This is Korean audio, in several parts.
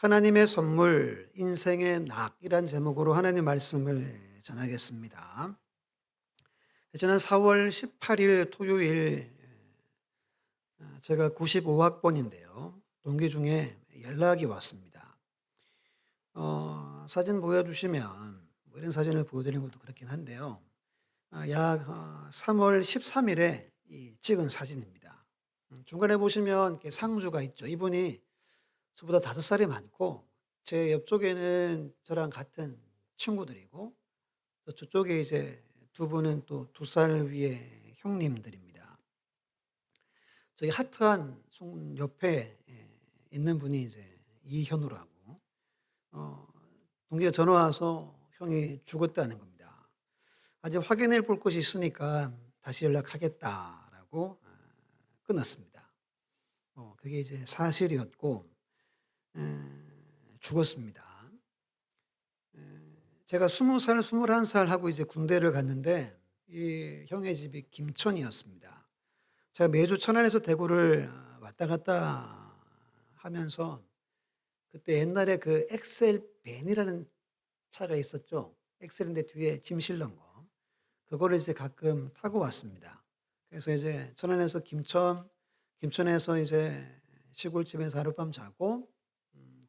하나님의 선물, 인생의 낙이란 제목으로 하나님 말씀을 전하겠습니다. 저는 4월 18일 토요일 제가 95학번인데요. 동기 중에 연락이 왔습니다. 사진 보여주시면 뭐 이런 사진을 보여드리는 것도 그렇긴 한데요. 약 3월 13일에 찍은 사진입니다. 중간에 보시면 이렇게 상주가 있죠. 이분이 저보다 5살이 많고 제 옆쪽에는 저랑 같은 친구들이고 또 저쪽에 이제 두 분은 또 2살 위의 형님들입니다. 저희 하트한 손 옆에 있는 분이 이제 이현우라고 어 동기가 전화 와서 형이 죽었다는 겁니다. "아직 확인해 볼 것이 있으니까 다시 연락하겠다."라고 끊었습니다. 그게 이제 사실이었고 죽었습니다. 제가 20살, 21살 하고 이제 군대를 갔는데 이 형의 집이 김천이었습니다. 제가 매주 천안에서 대구를 왔다 갔다 하면서 그때 옛날에 그 엑셀 밴이라는 차가 있었죠. 엑셀인데 뒤에 짐 실는 거. 그거를 이제 가끔 타고 왔습니다. 그래서 이제 천안에서 김천에서 이제 시골집에서 하룻밤 자고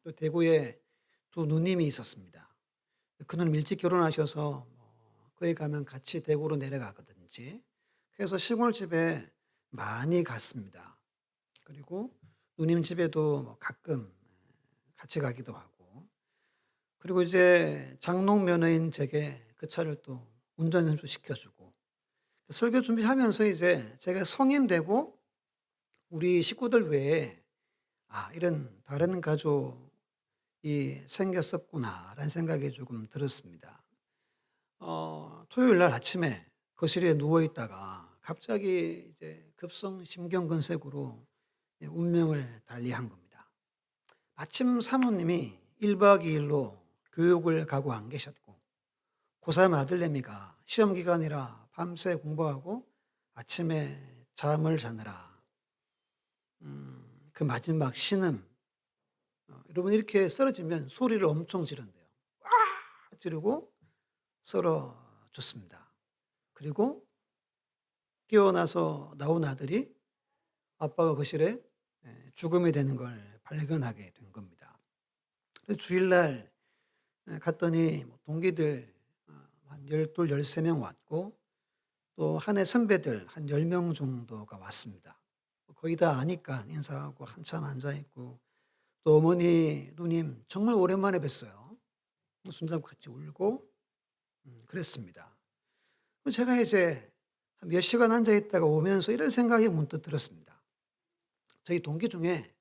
또 대구에 두 누님이 있었습니다. 그누님 일찍 결혼하셔서 거기 가면 같이 대구로 내려가거든지. 그래서 시골집에 많이 갔습니다. 그리고 누님 집에도 뭐 가끔 같이 가기도 하고. 그리고 이제 장롱 면허인 제게 그 차를 또 운전 연수 시켜주고. 설교 준비하면서 이제 제가 성인 되고 우리 식구들 외에 '이런 다른 가족이 생겼었구나.'라는 생각이 조금 들었습니다. 토요일 날 아침에 거실에 누워 있다가 갑자기 이제 급성 심경근색으로 운명을 달리한 겁니다. 마침 사모님이 1박 2 일로 교육을 가고 안 계셨고 고3 아들내미가 시험 기간이라 밤새 공부하고 아침에 잠을 자느라 그 마지막 신음, 여러분 이렇게 쓰러지면 소리를 엄청 지른대요. 와 지르고 쓰러졌습니다. 그리고 깨어나서 나온 아들이 아빠가 거실에 죽음이 되는 걸 발견하게 된 겁니다. 그래서 주일날 갔더니 뭐 동기들 한 12, 13명 왔고 또 한 해 선배들 한 10명 정도가 왔습니다. 거의 다 아니까 인사하고 한참 앉아 있고 또 어머니, 누님 정말 오랜만에 뵀어요. 손잡고 같이 울고 그랬습니다. 제가 이제 한 몇 시간 앉아 있다가 오면서 이런 생각이 문득 들었습니다. 저희 동기 중에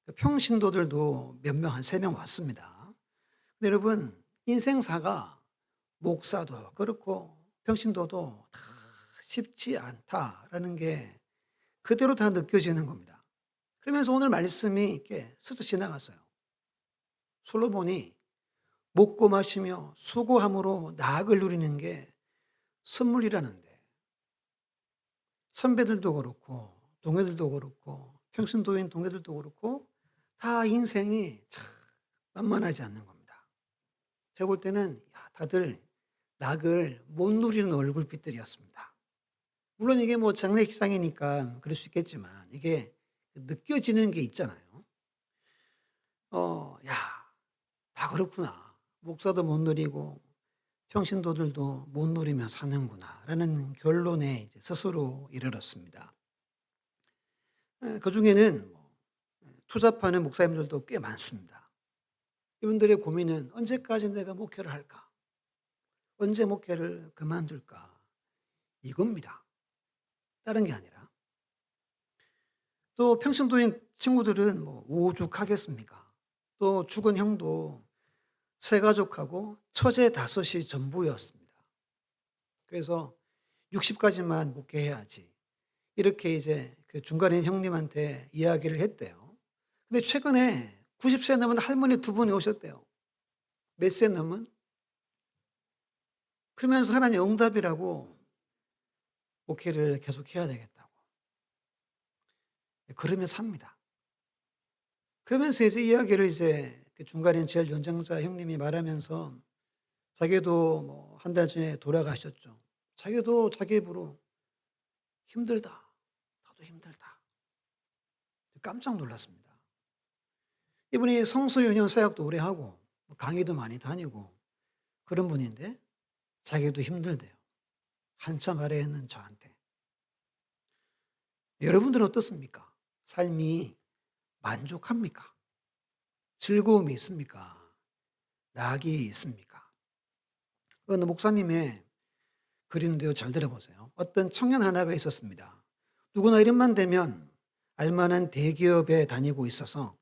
그 평신도들도 몇 명, 한 3명 왔습니다. 근데 여러분, 인생사가 목사도 그렇고 평신도도 다 쉽지 않다라는 게 그대로 다 느껴지는 겁니다. 그러면서 오늘 말씀이 이렇게 스쳐 지나갔어요. 솔로몬이 먹고 마시며 수고함으로 나악을 누리는 게 선물이라는데 선배들도 그렇고 동료들도 그렇고 평신도인 동료들도 그렇고 다 인생이 참 만만하지 않는 겁니다. 제가 볼 때는 다들 낙을 못 누리는 얼굴빛들이었습니다. 물론 이게 뭐 장례식장이니까 그럴 수 있겠지만 이게 느껴지는 게 있잖아요. '야 다 그렇구나. 목사도 못 누리고 평신도들도 못 누리며 사는구나.'라는 결론에 이제 스스로 이르렀습니다. 그중에는 뭐 투잡하는 목사님들도 꽤 많습니다. 이분들의 고민은 '언제까지 내가 목회를 할까? 언제 목회를 그만둘까?' 이겁니다. 다른 게 아니라. 또 평신도인 친구들은 뭐 오죽하겠습니까? 또 죽은 형도 세 가족하고 처제 다섯이 전부였습니다. 그래서 "60 까지만 목회해야지." 이렇게 이제 그 중간에 형님한테 이야기를 했대요. 근데 최근에 90세 넘은 할머니 두 분이 오셨대요. 몇 세 넘은? 그러면서 하나님 응답이라고 목회를 계속해야 되겠다고. 그러면 삽니다. 그러면서 이제 이야기를 이제 그 중간에 제일 연장자 형님이 말하면서 자기도 뭐 한 달 전에 돌아가셨죠. 자기도 자기 입으로 "힘들다. 나도 힘들다." 깜짝 놀랐습니다. 이분이 성수유년 사역도 오래 하고 뭐 강의도 많이 다니고 그런 분인데 자기도 힘들대요. 한참 아래에 있는 저한테. 여러분들은 어떻습니까? 삶이 만족합니까? 즐거움이 있습니까? 낙이 있습니까? 어느 목사님의 글인데요. 잘 들어보세요. 어떤 청년 하나가 있었습니다. 누구나 이름만 되면 알만한 대기업에 다니고 있어서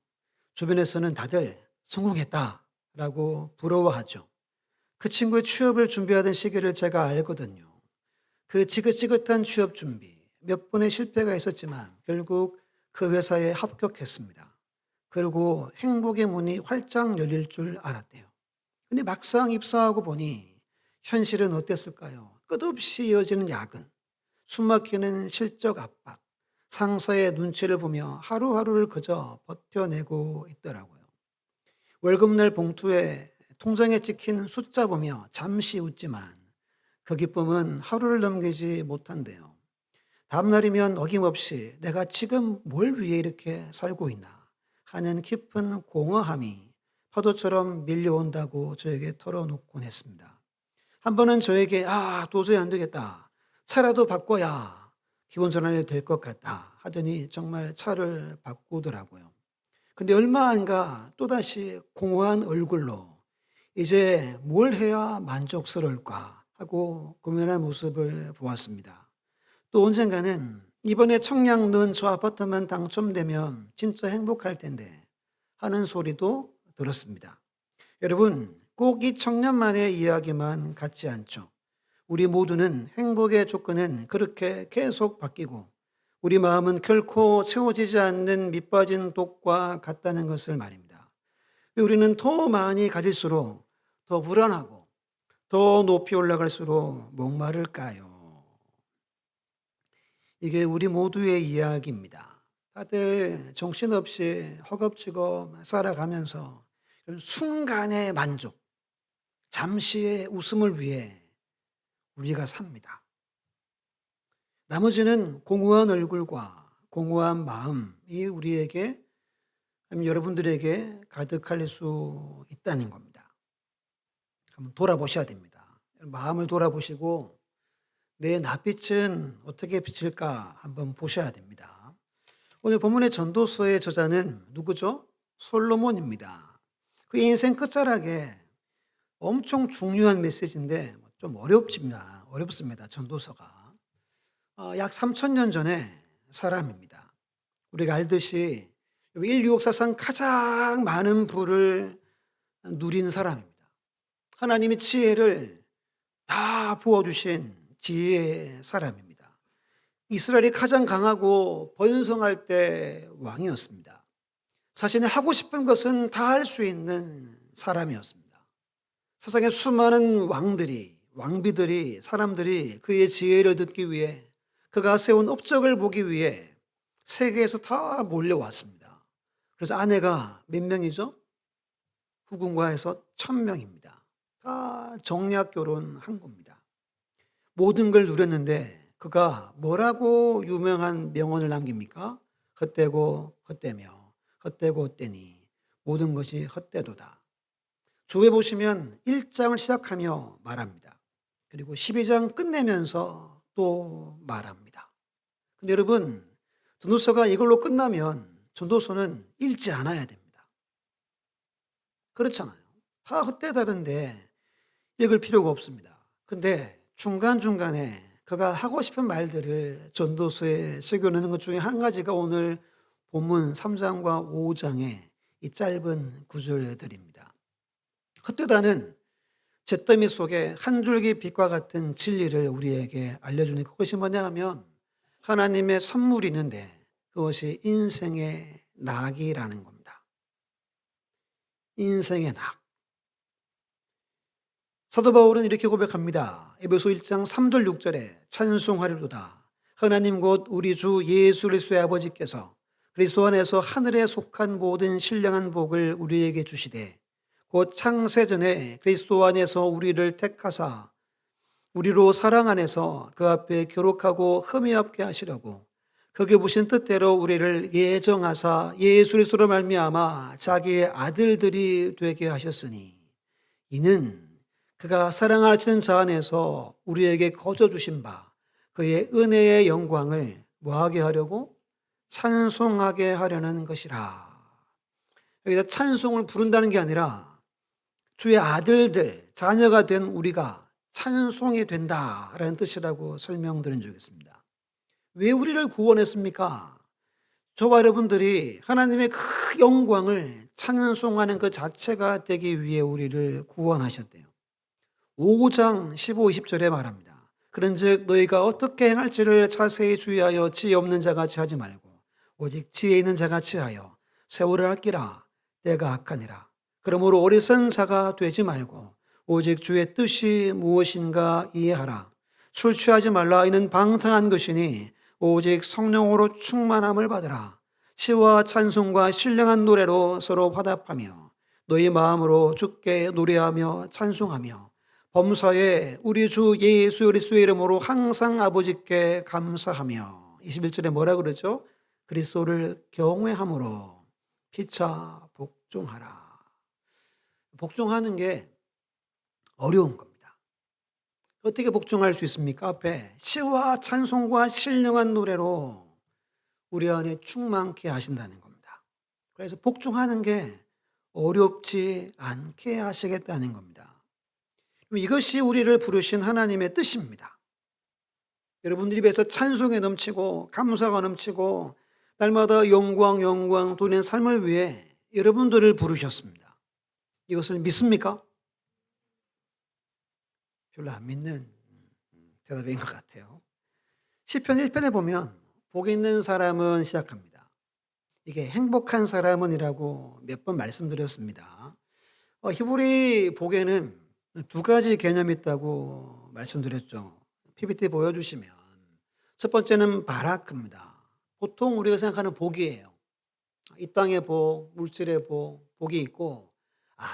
주변에서는 다들 성공했다라고 부러워하죠. 그 친구의 취업을 준비하던 시기를 제가 알거든요. 그 지긋지긋한 취업 준비, 몇 번의 실패가 있었지만 결국 그 회사에 합격했습니다. 그리고 행복의 문이 활짝 열릴 줄 알았대요. 근데 막상 입사하고 보니 현실은 어땠을까요? 끝없이 이어지는 야근, 숨막히는 실적 압박, 상사의 눈치를 보며 하루하루를 그저 버텨내고 있더라고요. 월급날 봉투에 통장에 찍힌 숫자 보며 잠시 웃지만 그 기쁨은 하루를 넘기지 못한대요. 다음 날이면 어김없이 내가 지금 뭘 위해 이렇게 살고 있나 하는 깊은 공허함이 파도처럼 밀려온다고 저에게 털어놓곤 했습니다. 한 번은 저에게 도저히 안 되겠다. 차라도 바꿔야 기분 전환이 될 것 같다 하더니 정말 차를 바꾸더라고요. 근데 얼마 안 가 또다시 공허한 얼굴로 이제 뭘 해야 만족스러울까 하고 고민하는 모습을 보았습니다. 또 언젠가는 이번에 청약 넣은 저 아파트만 당첨되면 진짜 행복할 텐데 하는 소리도 들었습니다. 여러분, 꼭 이 청년만의 이야기만 같지 않죠. 우리 모두는 행복의 조건은 그렇게 계속 바뀌고 우리 마음은 결코 채워지지 않는 밑빠진 독과 같다는 것을 말입니다. 우리는 더 많이 가질수록 더 불안하고 더 높이 올라갈수록 목마를까요? 이게 우리 모두의 이야기입니다. 다들 정신없이 허겁지겁 살아가면서 순간의 만족, 잠시의 웃음을 위해 우리가 삽니다. 나머지는 공허한 얼굴과 공허한 마음이 우리에게, 아니면 여러분들에게 가득할 수 있다는 겁니다. 한번 돌아보셔야 됩니다. 마음을 돌아보시고 내 낯빛은 어떻게 비칠까 한번 보셔야 됩니다. 오늘 본문의 전도서의 저자는 누구죠? 솔로몬입니다. 그 인생 끝자락에 엄청 중요한 메시지인데 좀 어렵습니다. 전도서가. 약 3,000년 전의 사람입니다. 우리가 알듯이 인류 역사상 가장 많은 부를 누린 사람입니다. 하나님의 지혜를 다 부어주신 지혜의 사람입니다. 이스라엘이 가장 강하고 번성할 때 왕이었습니다. 자신이 하고 싶은 것은 다 할 수 있는 사람이었습니다. 세상에 수많은 왕비들이, 사람들이 그의 지혜를 듣기 위해, 그가 세운 업적을 보기 위해 세계에서 다 몰려왔습니다. 그래서 아내가 몇 명이죠? 후궁과에서 1,000명입니다. 다 정략 결혼한 겁니다. 모든 걸 누렸는데 그가 뭐라고 유명한 명언을 남깁니까? 헛되고 헛되며 헛되고 헛되니 모든 것이 헛되도다. 주에 보시면 1장을 시작하며 말합니다. 그리고 12장 끝내면서 또 말합니다. 근데 여러분, 전도서가 이걸로 끝나면 전도서는 읽지 않아야 됩니다. 그렇잖아요. 다 헛되다는데 읽을 필요가 없습니다. 근데 중간중간에 그가 하고 싶은 말들을 전도서에 새겨넣는 것 중에 한 가지가 오늘 본문 3장과 5장의 이 짧은 구절들입니다. 헛되다는 잿더미 속에 한 줄기 빛과 같은 진리를 우리에게 알려주는 그것이 뭐냐 하면 하나님의 선물이 있는데 그것이 인생의 낙이라는 겁니다. 인생의 낙. 사도 바울은 이렇게 고백합니다. 에베소 1장 3절 6절에 찬송하리로다. 하나님 곧 우리 주 예수 그리스도의 아버지께서 그리스도 안에서 하늘에 속한 모든 신령한 복을 우리에게 주시되 곧 창세전에 그리스도 안에서 우리를 택하사 우리로 사랑 안에서 그 앞에 교록하고 흠이 없게 하시려고 그게 보신 뜻대로 우리를 예정하사 예수 그리스도로 말미암아 자기의 아들들이 되게 하셨으니 이는 그가 사랑하시는 자 안에서 우리에게 거저 주신 바 그의 은혜의 영광을 뭐하게 하려고? 찬송하게 하려는 것이라. 여기다 찬송을 부른다는 게 아니라 주의 아들들, 자녀가 된 우리가 찬송이 된다라는 뜻이라고 설명드린 적이 있습니다. 왜 우리를 구원했습니까? 저와 여러분들이 하나님의 그 영광을 찬송하는 그 자체가 되기 위해 우리를 구원하셨대요. 5장 15, 20절에 말합니다. 그런즉 너희가 어떻게 행할지를 자세히 주의하여 지혜 없는 자같이 하지 말고 오직 지혜 있는 자같이 하여 세월을 아끼라. 때가 악하니라. 그러므로 어리석은 자가 되지 말고 오직 주의 뜻이 무엇인가 이해하라. 술 취하지 말라. 이는 방탕한 것이니 오직 성령으로 충만함을 받으라. 시와 찬송과 신령한 노래로 서로 화답하며 너희 마음으로 주께 노래하며 찬송하며 범사에 우리 주 예수 그리스도의 이름으로 항상 아버지께 감사하며 21절에 뭐라 그러죠? 그리스도를 경외함으로 피차 복종하라. 복종하는 게 어려운 겁니다. 어떻게 복종할 수 있습니까? 앞에 시와 찬송과 신령한 노래로 우리 안에 충만케 하신다는 겁니다. 그래서 복종하는 게 어렵지 않게 하시겠다는 겁니다. 이것이 우리를 부르신 하나님의 뜻입니다. 여러분들 입에서 찬송에 넘치고 감사가 넘치고 날마다 영광 돌리는 삶을 위해 여러분들을 부르셨습니다. 이것을 믿습니까? 별로 안 믿는 대답인 것 같아요. 시편 1편에 보면 복이 있는 사람은 시작합니다. 이게 행복한 사람은이라고 몇 번 말씀드렸습니다. 히브리 복에는 두 가지 개념이 있다고 말씀드렸죠. PPT 보여주시면 첫 번째는 바라크입니다. 보통 우리가 생각하는 복이에요. 이 땅의 복, 물질의 복, 복이 있고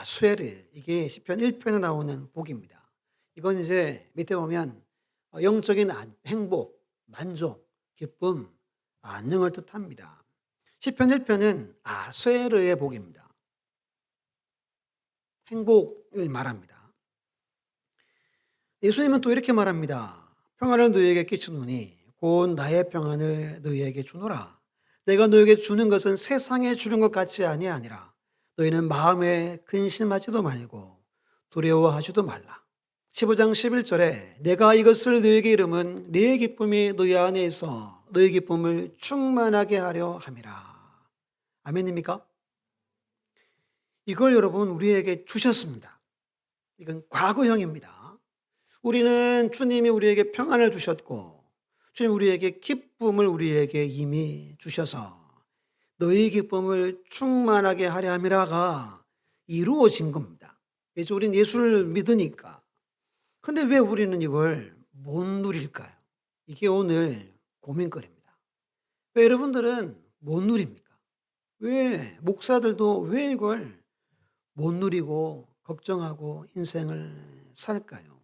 스웨르, 이게 시편 1편에 나오는 복입니다. 이건 이제 밑에 보면 영적인 행복, 만족, 기쁨, 안녕을 뜻합니다. 시편 1편은 스웨르의 복입니다. 행복을 말합니다. 예수님은 또 이렇게 말합니다. 평안을 너희에게 끼치노니 곧 나의 평안을 너희에게 주노라. 내가 너희에게 주는 것은 세상에 주는 것 같이 아니라 너희는 마음에 근심하지도 말고 두려워하지도 말라. 15장 11절에 내가 이것을 너희에게 이름은 내 기쁨이 너희 안에 있어 너희 기쁨을 충만하게 하려 함이라. 아멘입니까? 이걸 여러분 우리에게 주셨습니다. 이건 과거형입니다. 우리는 주님이 우리에게 평안을 주셨고 주님 우리에게 기쁨을 우리에게 이미 주셔서 너희 기쁨을 충만하게 하려 함이라가 이루어진 겁니다. 이제 우리는 예수를 믿으니까. 근데 왜 우리는 이걸 못 누릴까요? 이게 오늘 고민거리입니다. 왜 여러분들은 못 누립니까? 왜 목사들도 왜 이걸 못 누리고 걱정하고 인생을 살까요?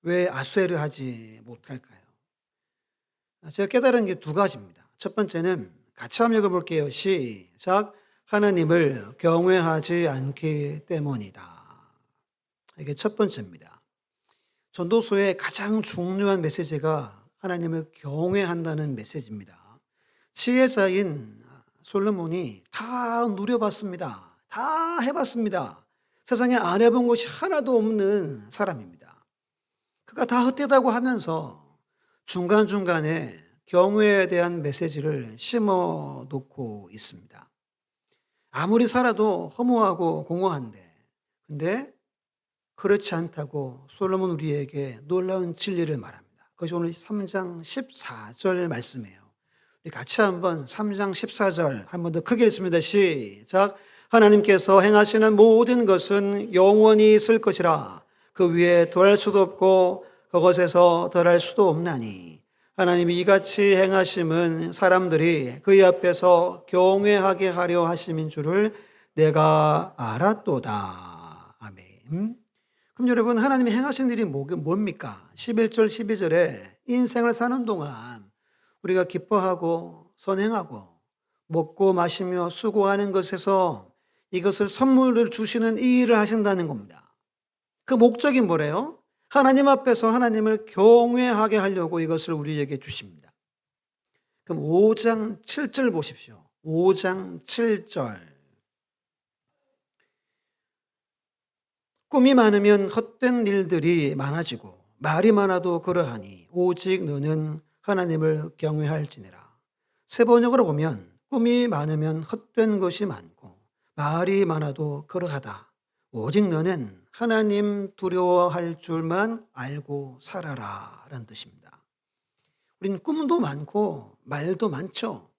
왜 아수에를 하지 못할까요? 제가 깨달은 게 두 가지입니다. 첫 번째는 같이 한번 읽어볼게요. 시작. 하나님을 경외하지 않기 때문이다. 이게 첫 번째입니다. 전도서의 가장 중요한 메시지가 하나님을 경외한다는 메시지입니다. 지혜자인 솔로몬이 다 누려봤습니다. 다 해봤습니다. 세상에 안 해본 것이 하나도 없는 사람입니다. 그가 다 헛되다고 하면서 중간중간에 경외에 대한 메시지를 심어 놓고 있습니다. 아무리 살아도 허무하고 공허한데, 근데 그렇지 않다고 솔로몬 우리에게 놀라운 진리를 말합니다. 그것이 오늘 3장 14절 말씀이에요. 우리 같이 한번 3장 14절 한 번 더 크게 읽습니다. 시작. 하나님께서 행하시는 모든 것은 영원히 있을 것이라. 그 위에 더할 수도 없고 그것에서 덜할 수도 없나니 하나님이 이같이 행하심은 사람들이 그의 앞에서 경외하게 하려 하심인 줄을 내가 알았도다. 아멘. 그럼 여러분, 하나님이 행하신 일이 뭡니까? 11절 12절에 인생을 사는 동안 우리가 기뻐하고 선행하고 먹고 마시며 수고하는 것에서 이것을 선물을 주시는 이 일을 하신다는 겁니다. 그 목적이 뭐래요? 하나님 앞에서 하나님을 경외하게 하려고 이것을 우리에게 주십니다. 그럼 5장 7절 보십시오. 5장 7절. 꿈이 많으면 헛된 일들이 많아지고 말이 많아도 그러하니 오직 너는 하나님을 경외할지니라. 세 번역으로 보면 꿈이 많으면 헛된 것이 많고 말이 많아도 그러하다. 오직 너는 하나님 두려워할 줄만 알고 살아라 라는 뜻입니다. 우린 꿈도 많고 말도 많죠.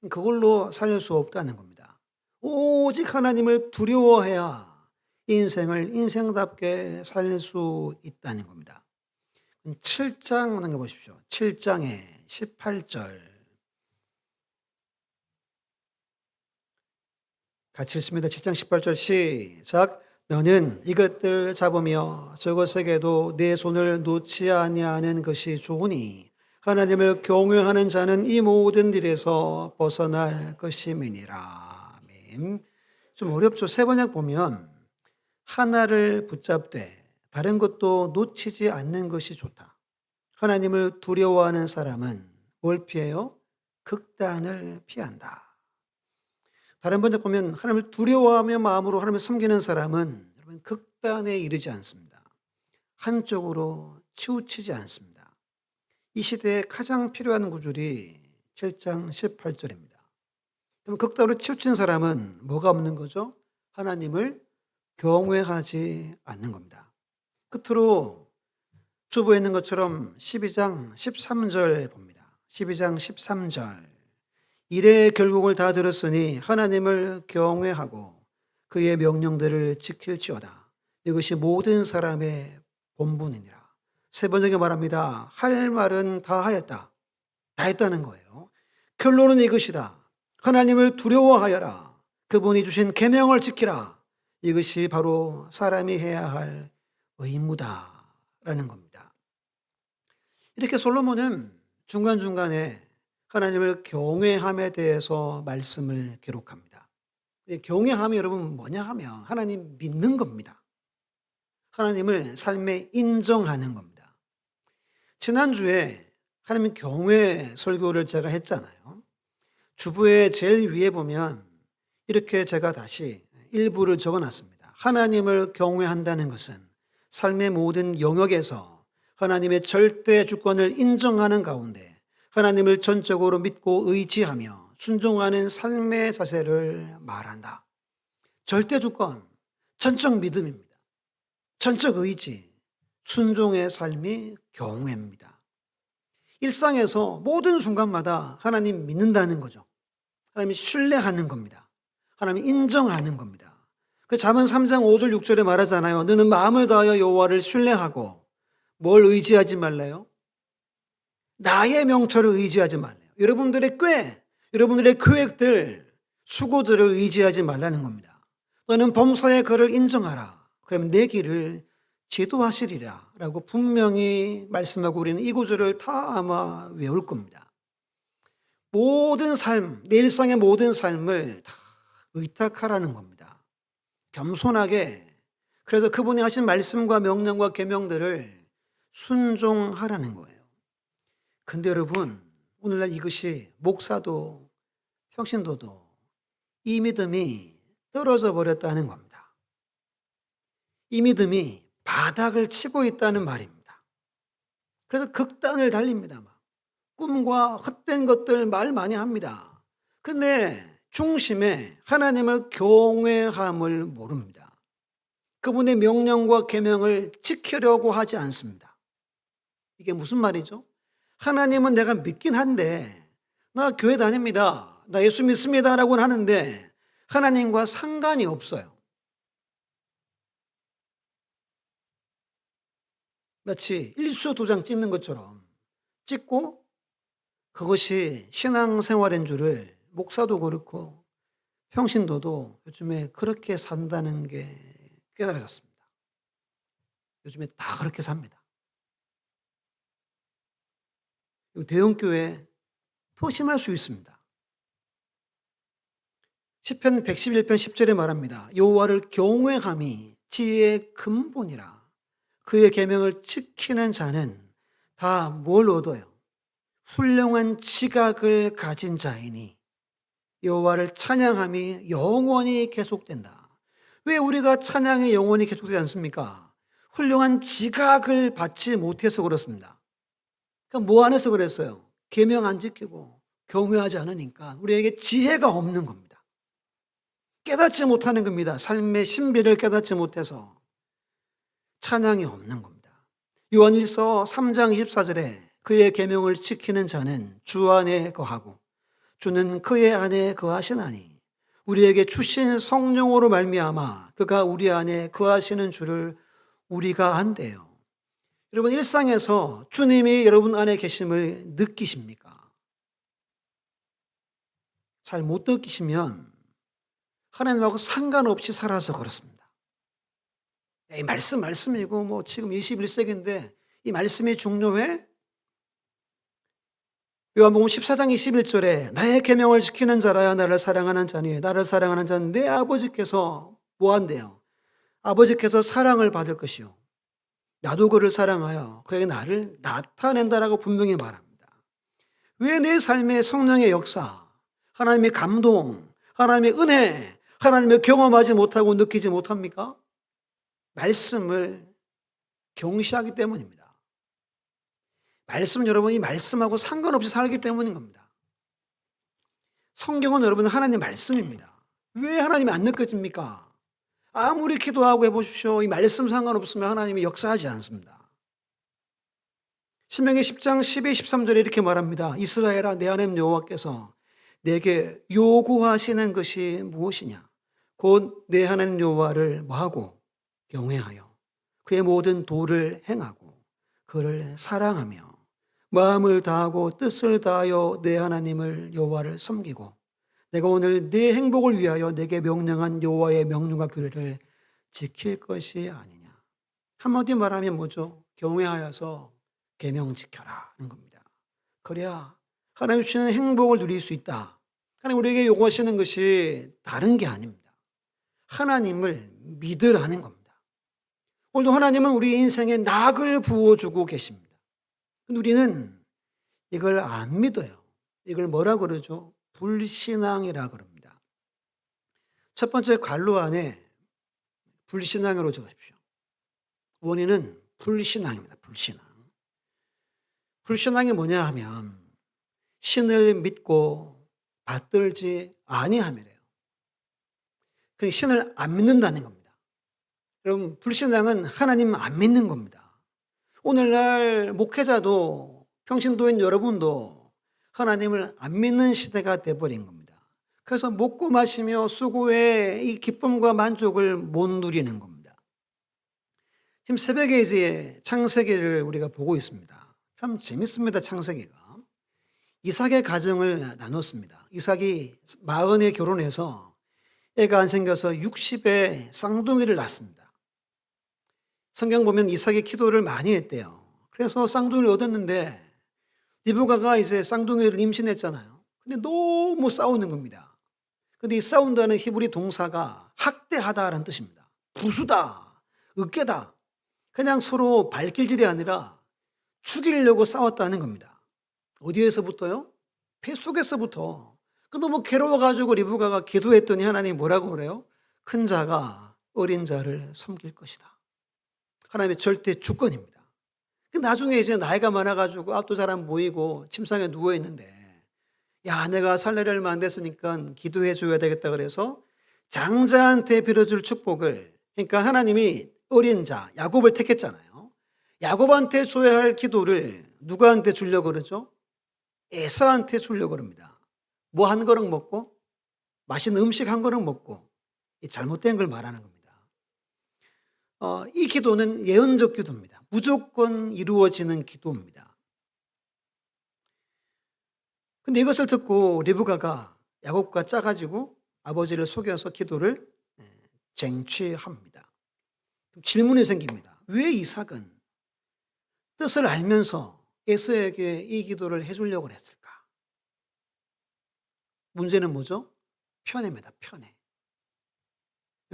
그걸로 살 수 없다는 겁니다. 오직 하나님을 두려워해야 인생을 인생답게 살 수 있다는 겁니다. 7장 넘겨보십시오. 7장의 18절. 같이 읽습니다. 7장 18절 시작. 너는 이것들 잡으며 저것에게도 내 손을 놓지 아니하는 것이 좋으니 하나님을 경외하는 자는 이 모든 일에서 벗어날 것임이니라. 아멘. 좀 어렵죠. 세 번역 보면 하나를 붙잡되 다른 것도 놓치지 않는 것이 좋다. 하나님을 두려워하는 사람은 뭘 피해요? 극단을 피한다. 다른 번역 보면 하나님을 두려워하며 마음으로 하나님을 섬기는 사람은 여러분 극단에 이르지 않습니다. 한쪽으로 치우치지 않습니다. 이 시대에 가장 필요한 구절이 7장 18절입니다. 그럼 극단으로 치우친 사람은 뭐가 없는 거죠? 하나님을 경외하지 않는 겁니다. 끝으로 주부에 있는 것처럼 12장 13절 봅니다. 12장 13절. 이래 결국을 다 들었으니 하나님을 경외하고 그의 명령들을 지킬지어다. 이것이 모든 사람의 본분이니라. 세 번역에 말합니다. 할 말은 다 하였다. 다 했다는 거예요. 결론은 이것이다. 하나님을 두려워하여라. 그분이 주신 계명을 지키라. 이것이 바로 사람이 해야 할 의무다라는 겁니다. 이렇게 솔로몬은 중간중간에 하나님을 경외함에 대해서 말씀을 기록합니다. 경외함이 여러분 뭐냐 하면 하나님 믿는 겁니다. 하나님을 삶에 인정하는 겁니다. 지난주에 하나님 경외 설교를 제가 했잖아요. 주부의 제일 위에 보면 이렇게 제가 다시 일부를 적어놨습니다. 하나님을 경외한다는 것은 삶의 모든 영역에서 하나님의 절대 주권을 인정하는 가운데 하나님을 전적으로 믿고 의지하며 순종하는 삶의 자세를 말한다. 절대 주권, 전적 믿음입니다. 전적 의지, 순종의 삶이 경외입니다. 일상에서 모든 순간마다 하나님 믿는다는 거죠. 하나님 신뢰하는 겁니다. 하나님 인정하는 겁니다. 그 잠언 3장 5절 6절에 말하잖아요. 너는 마음을 다하여 여호와를 신뢰하고 뭘 의지하지 말래요? 나의 명철을 의지하지 말래요. 여러분들의 꾀, 여러분들의 계획들, 수고들을 의지하지 말라는 겁니다. 너는 범사의 그를 인정하라. 그러면 내 길을 지도하시리라 라고 분명히 말씀하고 우리는 이 구절을 다 아마 외울 겁니다. 모든 삶, 내 일상의 모든 삶을 다 의탁하라는 겁니다. 겸손하게. 그래서 그분이 하신 말씀과 명령과 계명들을 순종하라는 거예요. 근데 여러분, 오늘날 이것이 목사도 평신도도 이 믿음이 떨어져 버렸다는 겁니다. 이 믿음이 바닥을 치고 있다는 말입니다. 그래서 극단을 달립니다. 막. 꿈과 헛된 것들 말 많이 합니다. 근데 중심에 하나님을 경외함을 모릅니다. 그분의 명령과 계명을 지키려고 하지 않습니다. 이게 무슨 말이죠? 하나님은 내가 믿긴 한데 나 교회 다닙니다. 나 예수 믿습니다 라고는 하는데 하나님과 상관이 없어요. 마치 일수 도장 찍는 것처럼 찍고 그것이 신앙생활인 줄을 목사도 그렇고 평신도도 요즘에 그렇게 산다는 게 깨달아졌습니다. 요즘에 다 그렇게 삽니다. 대형교회 더 심할 수 있습니다. 시편 111편 10절에 말합니다. 여호와를 경외함이 지혜의 근본이라. 그의 계명을 지키는 자는 다 뭘 얻어요? 훌륭한 지각을 가진 자이니 여호와를 찬양함이 영원히 계속된다. 왜 우리가 찬양이 영원히 계속되지 않습니까? 훌륭한 지각을 받지 못해서 그렇습니다. 그러니까 뭐 안에서 그랬어요? 계명 안 지키고 경외하지 않으니까 우리에게 지혜가 없는 겁니다. 깨닫지 못하는 겁니다. 삶의 신비를 깨닫지 못해서 찬양이 없는 겁니다. 요한일서 3장 24절에 그의 계명을 지키는 자는 주 안에 거하고 주는 그의 안에 거하시나니 우리에게 주신 성령으로 말미암아 그가 우리 안에 거하시는 줄을 우리가 안대요. 여러분 일상에서 주님이 여러분 안에 계심을 느끼십니까? 잘 못 느끼시면 하나님하고 상관없이 살아서 그렇습니다. 이 말씀이고 뭐 지금 21세기인데 이 말씀이 중요해? 요한복음 14장 21절에 나의 계명을 지키는 자라야 나를 사랑하는 자니 나를 사랑하는 자는 내 아버지께서 뭐 한대요? 아버지께서 사랑을 받을 것이요 나도 그를 사랑하여 그에게 나를 나타낸다라고 분명히 말합니다. 왜 내 삶의 성령의 역사, 하나님의 감동, 하나님의 은혜, 하나님의 경험하지 못하고 느끼지 못합니까? 말씀을 경시하기 때문입니다. 말씀은 여러분이 말씀하고 상관없이 살기 때문인 겁니다. 성경은 여러분 하나님 말씀입니다. 왜 하나님이 안 느껴집니까? 아무리 기도하고 해보십시오. 이 말씀 상관없으면 하나님이 역사하지 않습니다. 신명기 10장 12, 13절에 이렇게 말합니다. 이스라엘아 내 하나님 여호와께서 내게 요구하시는 것이 무엇이냐? 곧 내 하나님 여호와를 뭐하고 경외하여 그의 모든 도를 행하고 그를 사랑하며 마음을 다하고 뜻을 다하여 내 하나님을 여호와를 섬기고 내가 오늘 네 행복을 위하여 내게 명령한 여호와의 명령과 규례를 지킬 것이 아니냐. 한마디 말하면 뭐죠? 경외하여서 계명 지켜라 하는 겁니다. 그래야 하나님 주시는 행복을 누릴 수 있다. 하나님 우리에게 요구하시는 것이 다른 게 아닙니다. 하나님을 믿으라는 겁니다. 오늘도 하나님은 우리 인생에 낙을 부어주고 계십니다. 근데 우리는 이걸 안 믿어요. 이걸 뭐라 그러죠? 불신앙이라 그럽니다. 첫 번째 관로 안에 불신앙으로 적으십시오. 원인은 불신앙입니다. 불신앙. 불신앙이 뭐냐 하면 신을 믿고 받들지 아니함이래요. 그 신을 안 믿는다는 겁니다. 여러분 불신앙은 하나님 안 믿는 겁니다. 오늘날 목회자도 평신도인 여러분도 하나님을 안 믿는 시대가 돼버린 겁니다. 그래서 먹고 마시며 수고의 이 기쁨과 만족을 못 누리는 겁니다. 지금 새벽에 이제 창세기를 우리가 보고 있습니다. 참 재밌습니다. 창세기가. 이삭의 가정을 나눴습니다. 이삭이 40에 결혼해서 애가 안 생겨서 60에 쌍둥이를 낳습니다. 성경 보면 이삭이 기도를 많이 했대요. 그래서 쌍둥이를 얻었는데 리브가가 이제 쌍둥이를 임신했잖아요. 근데 너무 싸우는 겁니다. 근데 이 싸운다는 히브리 동사가 학대하다라는 뜻입니다. 부수다, 으깨다. 그냥 서로 발길질이 아니라 죽이려고 싸웠다는 겁니다. 어디에서부터요? 뱃속에서부터. 너무 괴로워가지고 리브가가 기도했더니 하나님이 뭐라고 그래요? 큰 자가 어린 자를 섬길 것이다. 하나님의 절대 주권입니다. 나중에 이제 나이가 많아가지고 앞도 잘 안 보이고 침상에 누워있는데 야 내가 살 날이 얼마 안 됐으니까 기도해 줘야 되겠다 그래서 장자한테 빌어줄 축복을 그러니까 하나님이 어린 자 야곱을 택했잖아요. 야곱한테 줘야 할 기도를 누구한테 주려고 그러죠? 에서한테 주려고 그럽니다. 뭐 한 그릇 먹고 맛있는 음식 한 그릇 먹고 잘못된 걸 말하는 겁니다. 이 기도는 예언적 기도입니다. 무조건 이루어지는 기도입니다. 근데 이것을 듣고 리브가가 야곱과 짜가지고 아버지를 속여서 기도를 쟁취합니다. 질문이 생깁니다. 왜 이삭은 뜻을 알면서 에서에게 이 기도를 해주려고 했을까? 문제는 뭐죠? 편애입니다. 편애.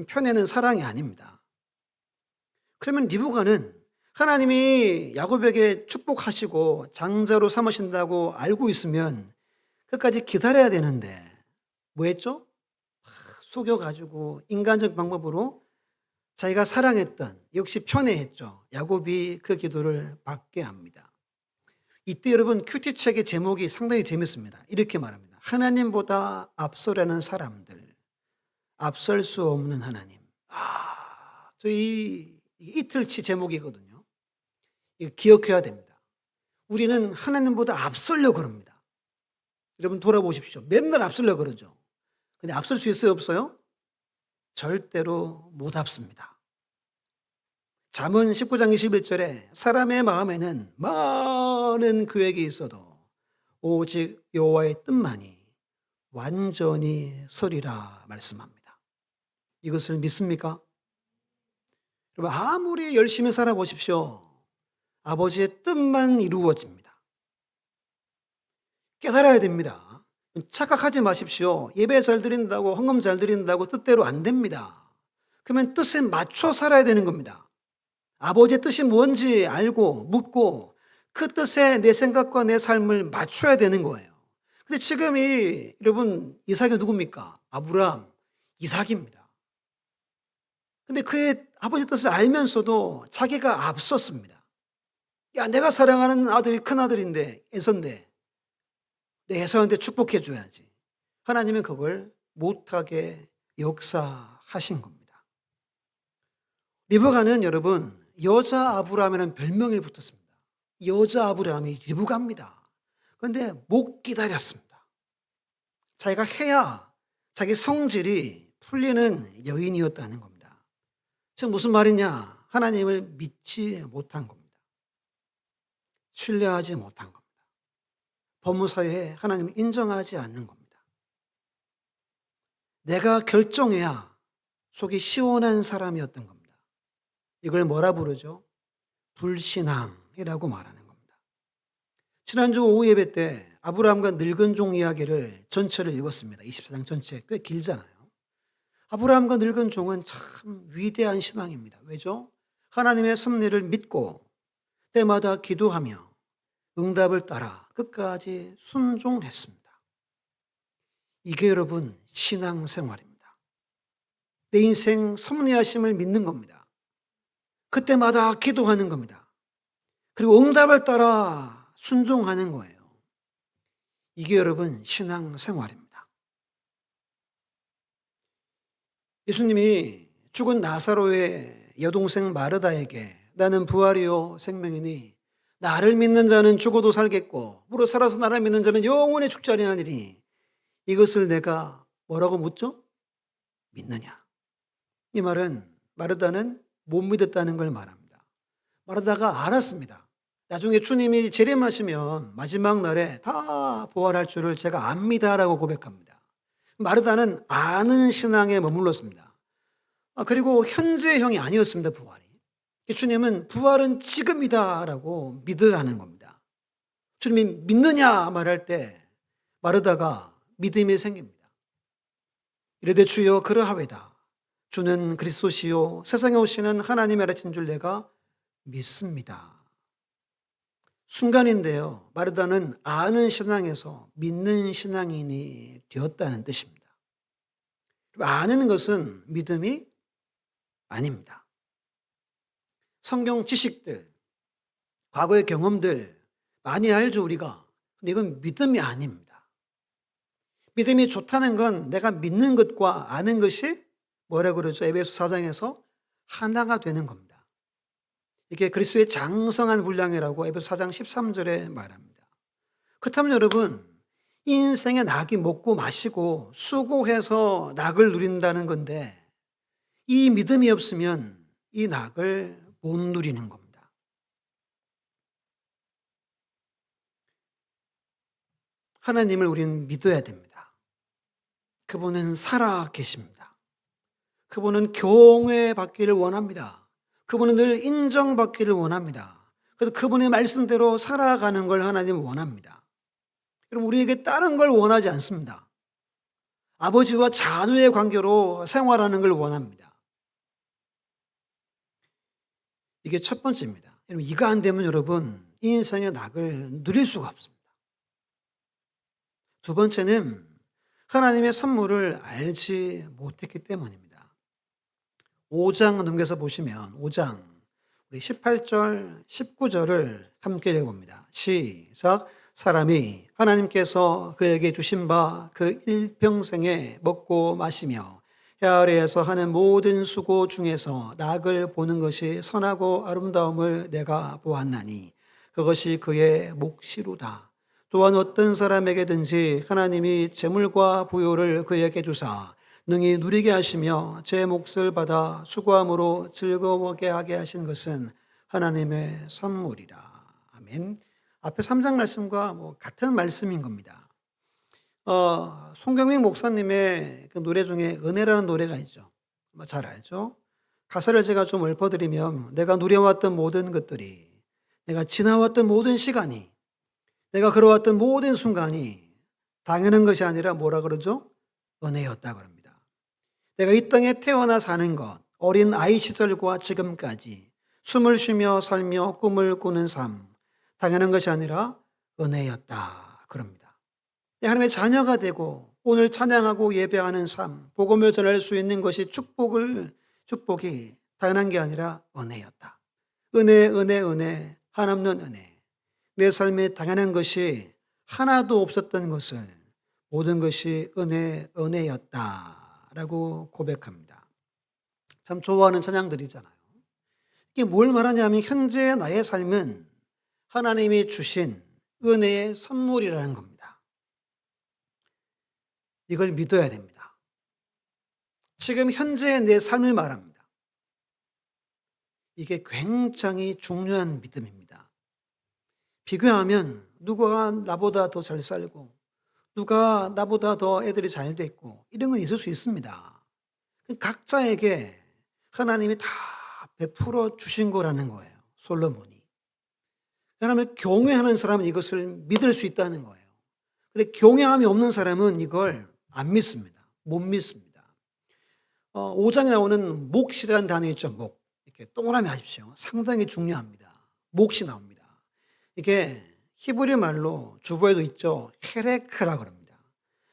편애는 사랑이 아닙니다. 그러면 리브가는 하나님이 야곱에게 축복하시고 장자로 삼으신다고 알고 있으면 끝까지 기다려야 되는데 뭐 했죠? 속여가지고 인간적 방법으로 자기가 사랑했던, 역시 편애했죠. 야곱이 그 기도를 받게 합니다. 이때 여러분 큐티책의 제목이 상당히 재밌습니다. 이렇게 말합니다. 하나님보다 앞서려는 사람들, 앞설 수 없는 하나님. 저희 이틀치 제목이거든요. 이거 기억해야 됩니다. 우리는 하나님보다 앞서려고 그럽니다. 여러분 돌아보십시오. 맨날 앞서려고 그러죠. 근데 앞설 수 있어요, 없어요? 절대로 못 앞섭니다. 잠언 19장 21절에 사람의 마음에는 많은 계획이 있어도 오직 여호와의 뜻만이 완전히 서리라 말씀합니다. 이것을 믿습니까? 여러분 아무리 열심히 살아보십시오. 아버지의 뜻만 이루어집니다. 깨달아야 됩니다. 착각하지 마십시오. 예배 잘 드린다고 헌금 잘 드린다고 뜻대로 안 됩니다. 그러면 뜻에 맞춰 살아야 되는 겁니다. 아버지의 뜻이 뭔지 알고 묻고 그 뜻에 내 생각과 내 삶을 맞춰야 되는 거예요. 근데 지금 여러분 이삭이 누굽니까? 아브라함, 이삭입니다. 근데 그의 아버지 뜻을 알면서도 자기가 앞섰습니다. 야, 내가 사랑하는 아들이 큰아들인데 에서인데 내 에서한테 축복해 줘야지. 하나님은 그걸 못하게 역사하신 겁니다. 리브가는 여러분 여자 아브라함이라는 별명이 붙었습니다. 여자 아브라함이 리브가입니다. 그런데 못 기다렸습니다. 자기가 해야 자기 성질이 풀리는 여인이었다는 겁니다. 즉 무슨 말이냐? 하나님을 믿지 못한 겁니다. 신뢰하지 못한 겁니다. 법무사회에 하나님을 인정하지 않는 겁니다. 내가 결정해야 속이 시원한 사람이었던 겁니다. 이걸 뭐라 부르죠? 불신앙이라고 말하는 겁니다. 지난주 오후 예배 때 아브라함과 늙은 종 이야기를 전체를 읽었습니다. 24장 전체 꽤 길잖아요. 아브라함과 늙은 종은 참 위대한 신앙입니다. 왜죠? 하나님의 섭리를 믿고 때마다 기도하며 응답을 따라 끝까지 순종했습니다. 이게 여러분 신앙생활입니다. 내 인생 섭리하심을 믿는 겁니다. 그때마다 기도하는 겁니다. 그리고 응답을 따라 순종하는 거예요. 이게 여러분 신앙생활입니다. 예수님이 죽은 나사로의 여동생 마르다에게 나는 부활이요 생명이니 나를 믿는 자는 죽어도 살겠고 무릇 살아서 나를 믿는 자는 영원히 죽지 아니하리니 이것을 내가 뭐라고 묻죠? 믿느냐? 이 말은 마르다는 못 믿었다는 걸 말합니다. 마르다가 알았습니다. 나중에 주님이 재림하시면 마지막 날에 다 부활할 줄을 제가 압니다라고 고백합니다. 마르다는 아는 신앙에 머물렀습니다. 그리고 현재형이 아니었습니다. 부활이. 주님은 부활은 지금이다라고 믿으라는 겁니다. 주님이 믿느냐 말할 때 마르다가 믿음이 생깁니다. 이르되 주여 그러하외다. 주는 그리스도시요 세상에 오시는 하나님의 아들이신 줄 내가 믿습니다. 순간인데요. 마르다는 아는 신앙에서 믿는 신앙인이 되었다는 뜻입니다. 아는 것은 믿음이 아닙니다. 성경 지식들, 과거의 경험들 많이 알죠 우리가. 근데 이건 믿음이 아닙니다. 믿음이 좋다는 건 내가 믿는 것과 아는 것이 뭐라고 그러죠? 에베소 4장에서 하나가 되는 겁니다. 이게 그리스도의 장성한 분량이라고 에베소 4장 13절에 말합니다. 그렇다면 여러분 인생의 낙이 먹고 마시고 수고해서 낙을 누린다는 건데 이 믿음이 없으면 이 낙을 못 누리는 겁니다. 하나님을 우리는 믿어야 됩니다. 그분은 살아 계십니다. 그분은 경외받기를 원합니다. 그분은 늘 인정받기를 원합니다. 그래서 그분의 말씀대로 살아가는 걸 하나님은 원합니다. 그럼 우리에게 다른 걸 원하지 않습니다. 아버지와 자녀의 관계로 생활하는 걸 원합니다. 이게 첫 번째입니다. 여러분, 이거 안 되면 여러분 인생의 낙을 누릴 수가 없습니다. 두 번째는 하나님의 선물을 알지 못했기 때문입니다. 5장 넘겨서 보시면 5장 우리 18절 19절을 함께 읽어봅니다. 시작. 사람이 하나님께서 그에게 주신 바 그 일평생에 먹고 마시며 해 아래에서 하는 모든 수고 중에서 낙을 보는 것이 선하고 아름다움을 내가 보았나니 그것이 그의 몫이로다. 또한 어떤 사람에게든지 하나님이 재물과 부요를 그에게 주사 능히 누리게 하시며 제 몫을 받아 수고함으로 즐거워게 하게 하신 것은 하나님의 선물이라. 아멘. 앞에 3장 말씀과 같은 말씀인 겁니다. 송경민 목사님의 그 노래 중에 은혜라는 노래가 있죠. 잘 알죠? 가사를 제가 좀 읊어드리면 내가 누려왔던 모든 것들이, 내가 지나왔던 모든 시간이, 내가 걸어왔던 모든 순간이 당연한 것이 아니라 뭐라 그러죠? 은혜였다 그럽니다. 내가 이 땅에 태어나 사는 것, 어린 아이 시절과 지금까지 숨을 쉬며 살며 꿈을 꾸는 삶, 당연한 것이 아니라 은혜였다 그럽니다. 하나님의 자녀가 되고 오늘 찬양하고 예배하는 삶, 복음을 전할 수 있는 것이 축복이 당연한 게 아니라 은혜였다. 은혜, 한없는 은혜. 내 삶에 당연한 것이 하나도 없었던 것을 모든 것이 은혜였다라고 고백합니다. 참 좋아하는 찬양들이잖아요. 이게 뭘 말하냐면 현재 나의 삶은 하나님이 주신 은혜의 선물이라는 겁니다. 이걸 믿어야 됩니다. 지금 현재의 내 삶을 말합니다. 이게 굉장히 중요한 믿음입니다. 비교하면 누가 나보다 더 잘 살고 누가 나보다 더 애들이 잘 됐고 이런 건 있을 수 있습니다. 각자에게 하나님이 다 베풀어 주신 거라는 거예요. 솔로몬이. 하나님을 경외하는 사람은 이것을 믿을 수 있다는 거예요. 근데 경외함이 없는 사람은 이걸 안 믿습니다. 못 믿습니다. 5장에 나오는 몫이라는 단어 있죠. 목. 이렇게 동그라미 하십시오. 상당히 중요합니다. 몫이 나옵니다. 이게 히브리 말로 주보에도 있죠. 헤레크라 그럽니다.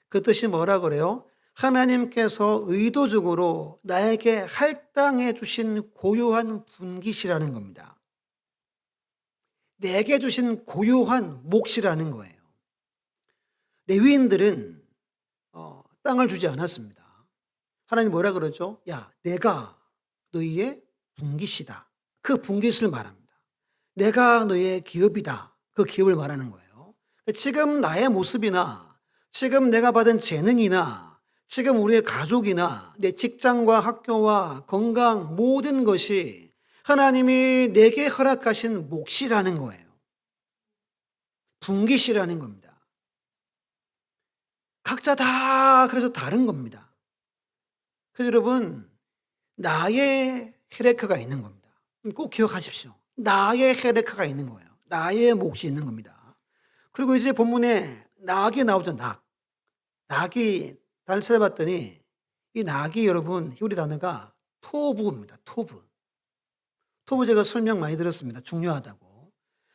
그 뜻이 뭐라 그래요? 하나님께서 의도적으로 나에게 할당해 주신 고요한 분깃이라는 겁니다. 내게 주신 고요한 몫이라는 거예요. 레위인들은 땅을 주지 않았습니다. 하나님 뭐라 그러죠? 야, 내가 너희의 분깃이다. 그 분깃을 말합니다. 내가 너의 기업이다. 그 기업을 말하는 거예요. 지금 나의 모습이나 지금 내가 받은 재능이나 지금 우리의 가족이나 내 직장과 학교와 건강 모든 것이 하나님이 내게 허락하신 몫이라는 거예요. 분깃이라는 겁니다. 각자 다 그래서 다른 겁니다. 그래서 여러분 나의 헤레크가 있는 겁니다. 꼭 기억하십시오. 나의 헤레크가 있는 거예요. 나의 몫이 있는 겁니다. 그리고 이제 본문에 낙이 나오죠. 낙이 단을 찾아봤더니 이 낙이 여러분 히브리 단어가 토부입니다. 토부 제가 설명 많이 들었습니다. 중요하다고.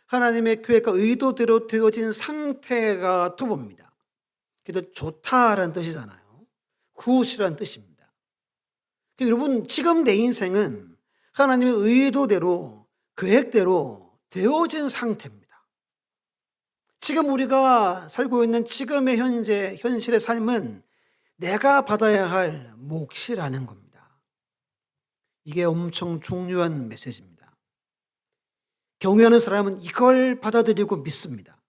하나님의 계획과 의도대로 되어진 상태가 토부입니다. 그래서 좋다라는 뜻이잖아요. 굿이라는 뜻입니다. 여러분 지금 내 인생은 하나님의 의도대로 계획대로 되어진 상태입니다. 지금 우리가 살고 있는 지금의 현실의 삶은 내가 받아야 할 몫이라는 겁니다. 이게 엄청 중요한 메시지입니다. 경외하는 사람은 이걸 받아들이고 믿습니다.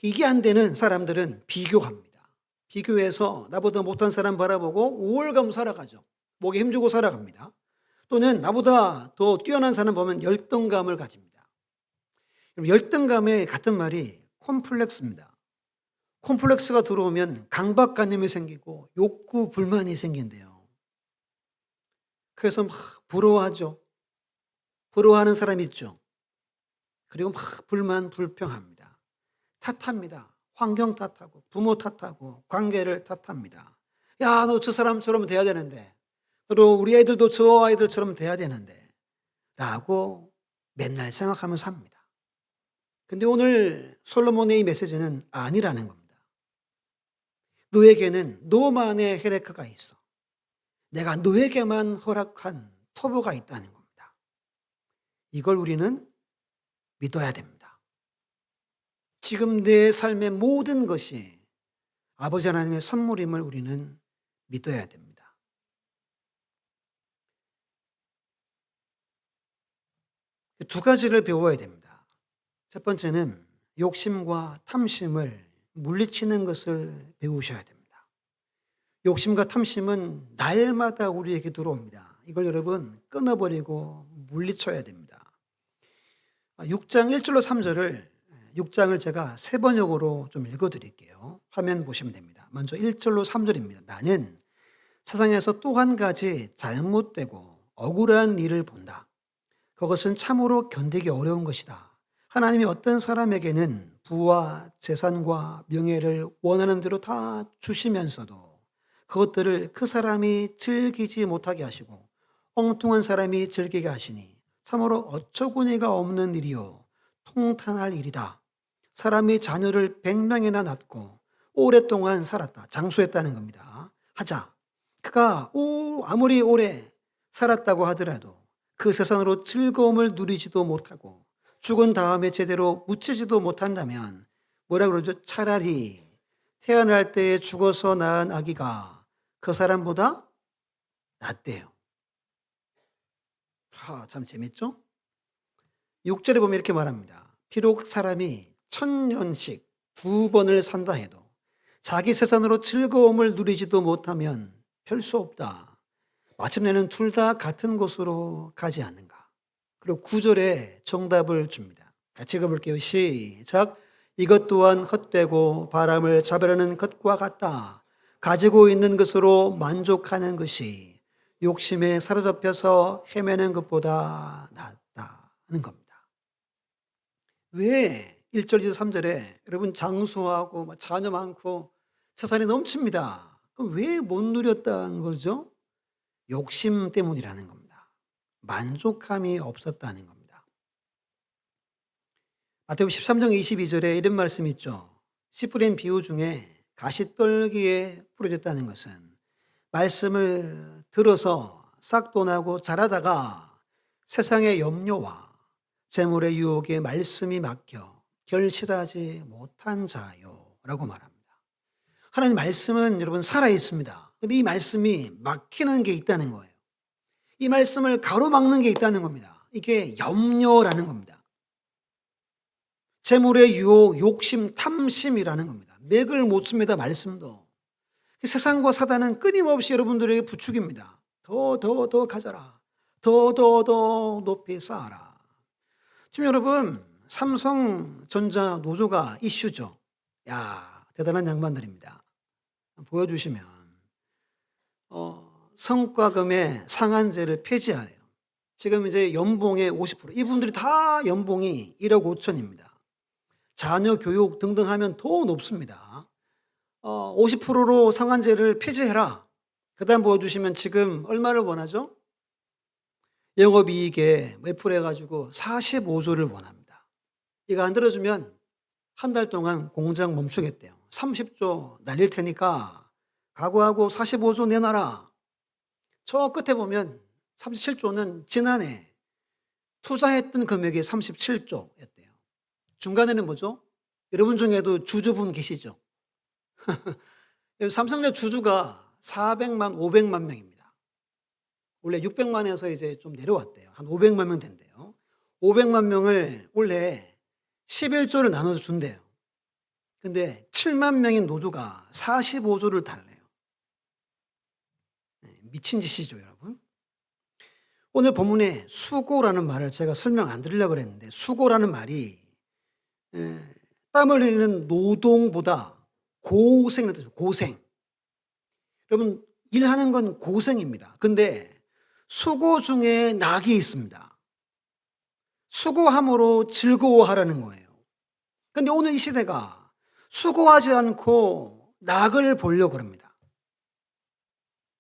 이게 안 되는 사람들은 비교합니다. 비교해서 나보다 못한 사람 바라보고 우월감 살아가죠. 목에 힘주고 살아갑니다. 또는 나보다 더 뛰어난 사람 보면 열등감을 가집니다. 열등감의 같은 말이 콤플렉스입니다. 콤플렉스가 들어오면 강박관념이 생기고 욕구 불만이 생긴대요. 그래서 막 부러워하죠. 부러워하는 사람 있죠. 그리고 막 불만 불평합니다. 탓합니다. 환경 탓하고 부모 탓하고 관계를 탓합니다. 야, 너 저 사람처럼 돼야 되는데. 그리고 우리 애들도 저 아이들처럼 돼야 되는데. 라고 맨날 생각하면서 합니다. 근데 오늘 솔로몬의 이 메시지는 아니라는 겁니다. 너에게는 너만의 헤레크가 있어. 내가 너에게만 허락한 터보가 있다는 겁니다. 이걸 우리는 믿어야 됩니다. 지금 내 삶의 모든 것이 아버지 하나님의 선물임을 우리는 믿어야 됩니다. 두 가지를 배워야 됩니다. 첫 번째는 욕심과 탐심을 물리치는 것을 배우셔야 됩니다. 욕심과 탐심은 날마다 우리에게 들어옵니다. 이걸 여러분 끊어버리고 물리쳐야 됩니다. 6장 1절로 3절을 6장을 제가 세 번역으로 좀 읽어드릴게요. 화면 보시면 됩니다. 먼저 1절로 3절입니다. 나는 세상에서 또 한 가지 잘못되고 억울한 일을 본다. 그것은 참으로 견디기 어려운 것이다. 하나님이 어떤 사람에게는 부와 재산과 명예를 원하는 대로 다 주시면서도 그것들을 그 사람이 즐기지 못하게 하시고 엉뚱한 사람이 즐기게 하시니 참으로 어처구니가 없는 일이요 통탄할 일이다. 사람이 자녀를 100명이나 낳고 오랫동안 살았다. 장수했다는 겁니다. 하자. 그가 아무리 오래 살았다고 하더라도 그 세상으로 즐거움을 누리지도 못하고 죽은 다음에 제대로 묻히지도 못한다면 뭐라 그러죠? 차라리 태어날 때에 죽어서 낳은 아기가 그 사람보다 낫대요. 참 재밌죠? 6절에 보면 이렇게 말합니다. 비록 사람이 1000년씩 2번을 산다 해도 자기 세상으로 즐거움을 누리지도 못하면 별 수 없다. 마침내는 둘 다 같은 곳으로 가지 않는가. 그리고 9절에 정답을 줍니다. 같이 읽어볼게요. 시작. 이것 또한 헛되고 바람을 잡으려는 것과 같다. 가지고 있는 것으로 만족하는 것이 욕심에 사로잡혀서 헤매는 것보다 낫다는 겁니다. 왜 1절, 2절, 3절에 여러분 장수하고 자녀 많고 세상이 넘칩니다. 그럼 왜 못 누렸다는 거죠? 욕심 때문이라는 겁니다. 만족함이 없었다는 겁니다. 마태복음 13장 22절에 이런 말씀이 있죠. 씨 뿌린 비유 중에 가시떨기에 뿌려졌다는 것은 말씀을 들어서 싹도 나고 자라다가 세상의 염려와 재물의 유혹에 말씀이 막혀 결실하지 못한 자요 라고 말합니다. 하나님 말씀은 여러분 살아있습니다. 근데 이 말씀이 막히는 게 있다는 거예요. 이 말씀을 가로막는 게 있다는 겁니다. 이게 염려라는 겁니다. 재물의 유혹, 욕심, 탐심이라는 겁니다. 맥을 못 씁니다. 말씀도. 세상과 사단은 끊임없이 여러분들에게 부추깁니다. 더 가져라. 더 높이 쌓아라. 지금 여러분 삼성전자 노조가 이슈죠. 야, 대단한 양반들입니다. 보여주시면 성과금의 상한제를 폐지하래요. 지금 이제 연봉의 50%. 이분들이 다 연봉이 1억 5천입니다. 자녀 교육 등등 하면 더 높습니다. 50%로 상한제를 폐지해라. 그 다음 보여주시면 지금 얼마를 원하죠? 영업이익에 몇 프로 해가지고 45조를 원합니다. 이거 안 들어주면 한 달 동안 공장 멈추겠대요. 30조 날릴 테니까 각오하고 45조 내놔라. 저 끝에 보면 37조는 지난해 투자했던 금액이 37조였대요. 중간에는 뭐죠? 여러분 중에도 주주분 계시죠? 삼성전자 주주가 400만, 500만 명입니다. 원래 600만에서 이제 좀 내려왔대요. 한 500만 명 된대요. 500만 명을 원래 11조를 나눠서 준대요. 근데 7만 명인 노조가 45조를 달래요. 미친 짓이죠, 여러분. 오늘 본문에 수고라는 말을 제가 설명 안 드리려고 그랬는데 수고라는 말이 땀 흘리는 노동보다 고생이라는 뜻이에요. 고생. 여러분 일하는 건 고생입니다. 근데 수고 중에 낙이 있습니다. 수고함으로 즐거워하라는 거예요. 근데 오늘 이 시대가 수고하지 않고 낙을 보려고 합니다.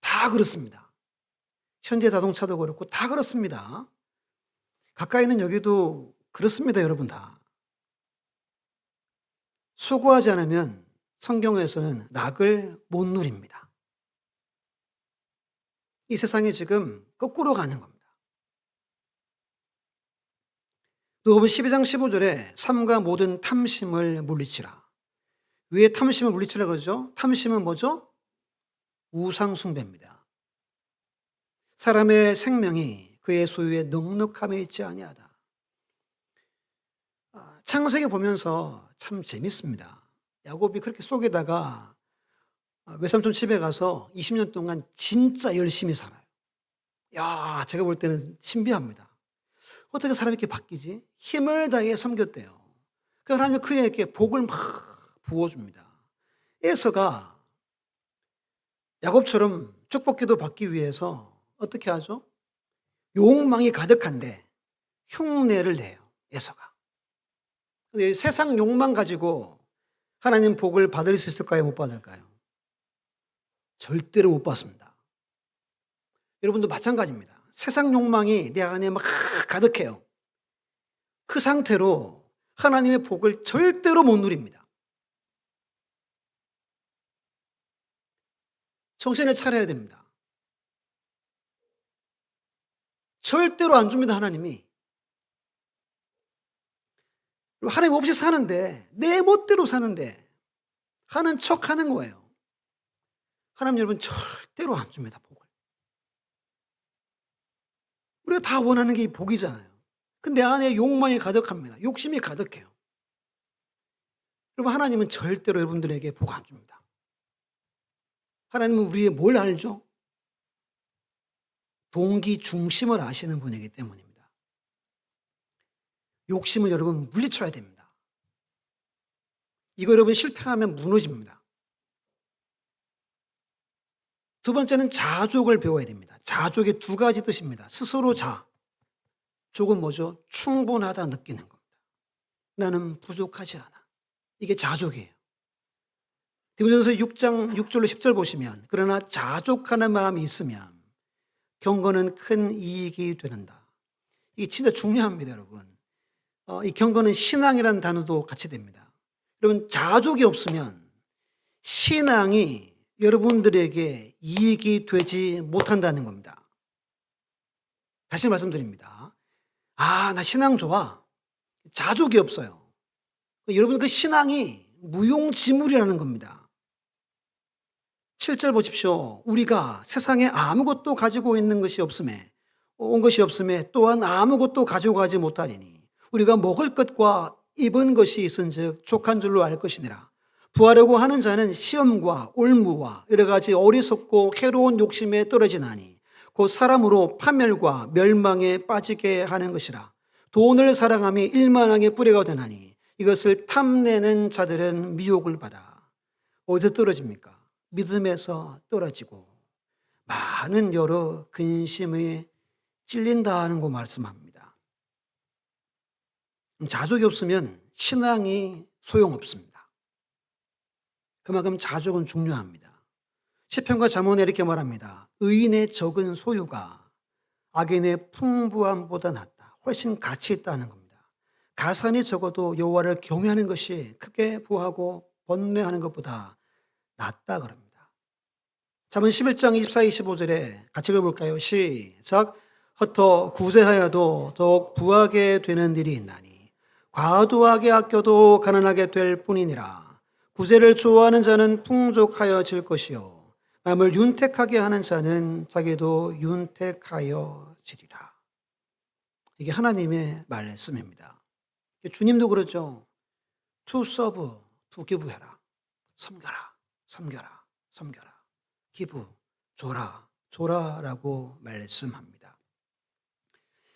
다 그렇습니다. 현대 자동차도 그렇고 다 그렇습니다. 가까이 있는 여기도 그렇습니다, 여러분 다. 수고하지 않으면 성경에서는 낙을 못 누립니다. 이 세상이 지금 거꾸로 가는 겁니다. 누가복음 12장 15절에 삼가 모든 탐심을 물리치라. 왜 탐심을 물리치라 그러죠? 탐심은 뭐죠? 우상 숭배입니다. 사람의 생명이 그의 소유에 넉넉함에 있지 아니하다. 창세기 보면서 참 재밌습니다. 야곱이 그렇게 속에다가 외삼촌 집에 가서 20년 동안 진짜 열심히 살아요. 야, 제가 볼 때는 신비합니다. 어떻게 사람이 이렇게 바뀌지? 힘을 다해 섬겼대요. 그 하나님이 그에게 복을 막 부어줍니다. 에서가 야곱처럼 축복기도 받기 위해서 어떻게 하죠? 욕망이 가득한데 흉내를 내요. 에서가. 근데 세상 욕망 가지고 하나님 복을 받을 수 있을까요? 못 받을까요? 절대로 못 받습니다. 여러분도 마찬가지입니다. 세상 욕망이 내 안에 막 가득해요. 그 상태로 하나님의 복을 절대로 못 누립니다. 정신을 차려야 됩니다. 절대로 안 줍니다, 하나님이. 하나님 없이 사는데, 내 멋대로 사는데, 하는 척 하는 거예요. 하나님 여러분 절대로 안 줍니다, 복을. 우리가 다 원하는 게 이 복이잖아요. 근데 내 안에 욕망이 가득합니다. 욕심이 가득해요. 여러분 하나님은 절대로 여러분들에게 복 안 줍니다. 하나님은 우리의 뭘 알죠? 동기 중심을 아시는 분이기 때문입니다. 욕심을 여러분 물리쳐야 됩니다. 이거 여러분 실패하면 무너집니다. 두 번째는 자족을 배워야 됩니다. 자족의 두 가지 뜻입니다. 스스로 자. 족은 뭐죠? 충분하다 느끼는 겁니다. 나는 부족하지 않아. 이게 자족이에요. 디모데전서 6장 6절로 10절 보시면 그러나 자족하는 마음이 있으면 경건은 큰 이익이 되는다. 이게 진짜 중요합니다, 여러분. 이 경건은 신앙이라는 단어도 같이 됩니다. 여러분 자족이 없으면 신앙이 여러분들에게 이익이 되지 못한다는 겁니다. 다시 말씀드립니다. 나 신앙 좋아. 자족이 없어요. 여러분 그 신앙이 무용지물이라는 겁니다. 7절 보십시오. 우리가 세상에 아무것도 가지고 있는 것이 없음에 온 것이 없음에 또한 아무것도 가지고 가지 못하리니 우리가 먹을 것과 입은 것이 있은즉 족한 줄로 알 것이니라. 부하려고 하는 자는 시험과 올무와 여러 가지 어리석고 해로운 욕심에 떨어지나니 곧 사람으로 파멸과 멸망에 빠지게 하는 것이라. 돈을 사랑함이 일만하게 뿌리가 되나니 이것을 탐내는 자들은 미혹을 받아. 어디서 떨어집니까? 믿음에서 떨어지고 많은 여러 근심에 찔린다는 거 말씀합니다. 자족이 없으면 신앙이 소용없습니다. 그만큼 자족은 중요합니다. 시편과 잠언에 이렇게 말합니다. 의인의 적은 소유가 악인의 풍부함보다 낫다. 훨씬 가치 있다는 겁니다. 가산이 적어도 여호와를 경외하는 것이 크게 부하고 번뇌하는 것보다 낫다 그럽니다. 잠언 11장 24, 25절에 같이 읽어볼까요? 시작. 흩어 구제하여도 더욱 부하게 되는 일이 있나니 과도하게 아껴도 가난하게 될 뿐이니라. 구제를 좋아하는 자는 풍족하여질 것이요 남을 윤택하게 하는 자는 자기도 윤택하여지리라. 이게 하나님의 말씀입니다. 주님도 그러죠. To serve, to give 해라. 섬겨라, 섬겨라, 섬겨라. give, 줘라, 줘라라고 말씀합니다.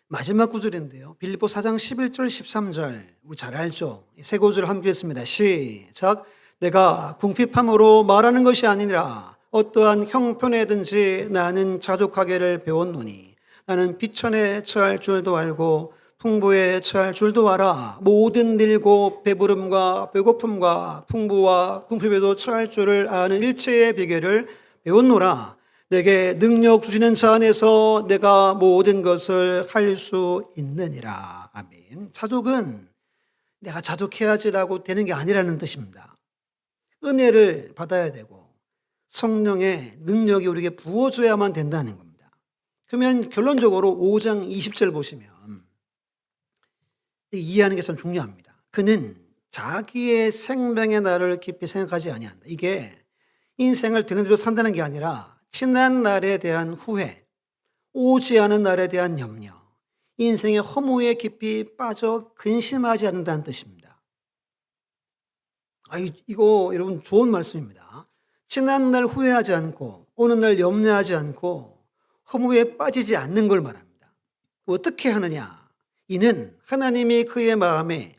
마지막 구절인데요. 빌립보 4장 11절 13절 우리 잘 알죠? 세 구절 함께 읽습니다. 시작. 내가 궁핍함으로 말하는 것이 아니라 어떠한 형편에든지 나는 자족하기를 배웠노니 나는 비천에 처할 줄도 알고 풍부에 처할 줄도 알아. 모든 일고 배부름과 배고픔과 풍부와 궁핍에도 처할 줄을 아는 일체의 비결을 배웠노라. 내게 능력 주시는 자 안에서 내가 모든 것을 할 수 있느니라. 아멘. 자족은 내가 자족해야지라고 되는 게 아니라는 뜻입니다. 은혜를 받아야 되고 성령의 능력이 우리에게 부어줘야만 된다는 겁니다. 그러면 결론적으로 5장 20절 보시면 이해하는 게 참 중요합니다. 그는 자기의 생명의 날을 깊이 생각하지 아니한다. 이게 인생을 되는 대로 산다는 게 아니라 지난 날에 대한 후회, 오지 않은 날에 대한 염려, 인생의 허무에 깊이 빠져 근심하지 않는다는 뜻입니다. 이거 여러분 좋은 말씀입니다. 지난 날 후회하지 않고 오는 날 염려하지 않고 허무에 빠지지 않는 걸 말합니다. 어떻게 하느냐? 이는 하나님이 그의 마음에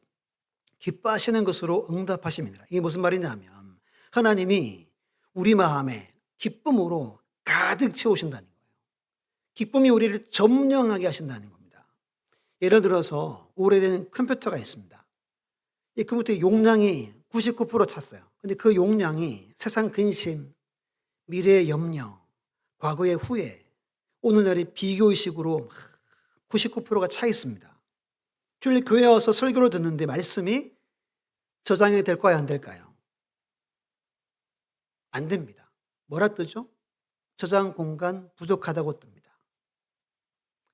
기뻐하시는 것으로 응답하심이니라. 이게 무슨 말이냐면 하나님이 우리 마음에 기쁨으로 가득 채우신다는 거예요. 기쁨이 우리를 점령하게 하신다는 겁니다. 예를 들어서 오래된 컴퓨터가 있습니다. 이 컴퓨터의 용량이 99% 찼어요. 근데 그 용량이 세상 근심, 미래의 염려, 과거의 후회, 오늘날의 비교의식으로 99%가 차 있습니다. 주일 교회 와서 설교를 듣는데 말씀이 저장이 될까요? 안 될까요? 안 됩니다. 뭐라 뜨죠? 저장 공간 부족하다고 뜹니다.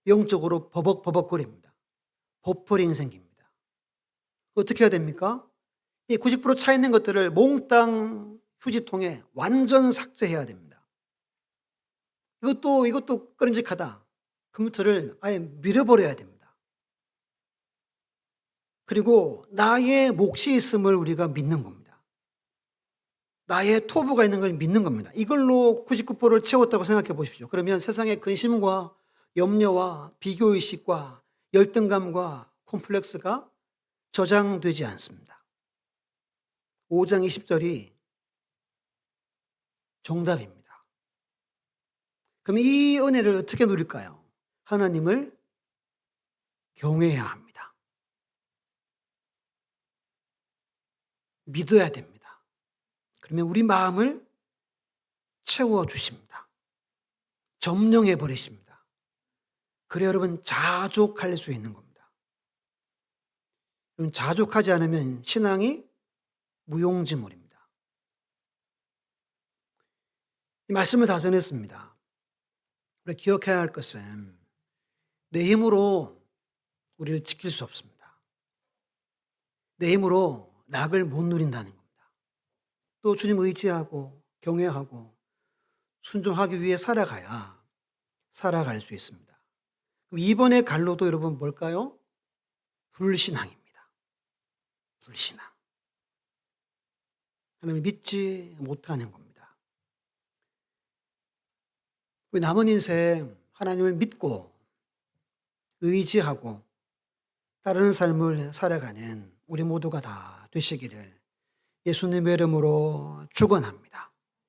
영적으로 버벅버벅거립니다. 버퍼링이 생깁니다. 어떻게 해야 됩니까? 이 90% 차 있는 것들을 몽땅 휴지통에 완전 삭제해야 됩니다. 이것도 끄림직하다. 컴퓨터를 아예 밀어버려야 됩니다. 그리고 나의 몫이 있음을 우리가 믿는 겁니다. 나의 토부가 있는 걸 믿는 겁니다. 이걸로 99%를 채웠다고 생각해 보십시오. 그러면 세상의 근심과 염려와 비교의식과 열등감과 콤플렉스가 저장되지 않습니다. 5장 20절이 정답입니다. 그럼 이 은혜를 어떻게 누릴까요? 하나님을 경외해야 합니다. 믿어야 됩니다. 그러면 우리 마음을 채워주십니다. 점령해 버리십니다. 그래 여러분 자족할 수 있는 겁니다. 여러분 자족하지 않으면 신앙이 무용지물입니다. 이 말씀을 다 전했습니다. 우리 기억해야 할 것은 내 힘으로 우리를 지킬 수 없습니다. 내 힘으로 낙을 못 누린다는 겁니다. 또 주님 의지하고 경외하고 순종하기 위해 살아갈 수 있습니다. 그럼 이번의 갈로도 여러분 뭘까요? 불신앙입니다. 불신앙. 하나님을 믿지 못하는 겁니다. 우리 남은 인생 하나님을 믿고 의지하고 따르는 삶을 살아가는 우리 모두가 다 되시기를 예수님의 이름으로 축원합니다.